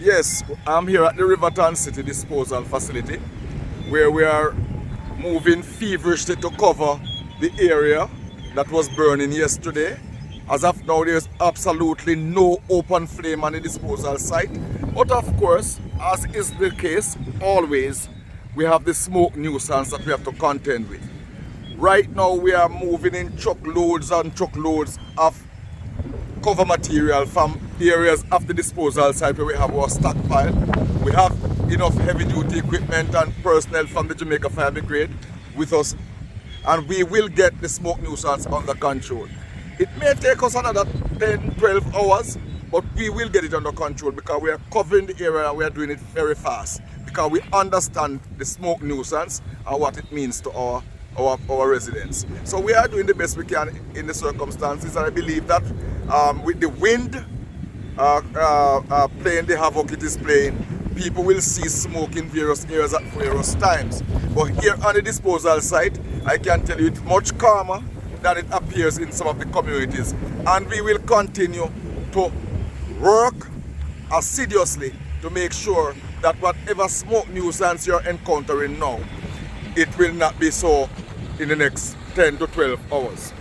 Yes, I'm here at the Riverton City disposal facility where we are moving feverishly to cover the area that was burning yesterday. As of now, there's absolutely no open flame on the disposal site. But of course, as is the case always, we have the smoke nuisance that we have to contend with. Right now, we are moving in truckloads and truckloads of cover material from areas of the disposal site where we have our stockpile. We have enough heavy duty equipment and personnel from the Jamaica Fire Brigade with us, and we will get the smoke nuisance under control. It may take us another 10-12 hours, but we will get it under control because we are covering the area and we are doing it very fast because we understand the smoke nuisance and what it means to our residents. So we are doing the best we can in the circumstances, and I believe that with the wind playing the havoc it is playing, people will see smoke in various areas at various times. But here on the disposal site, I can tell you it's much calmer than it appears in some of the communities. And we will continue to work assiduously to make sure that whatever smoke nuisance you're encountering now, it will not be so in the next 10 to 12 hours.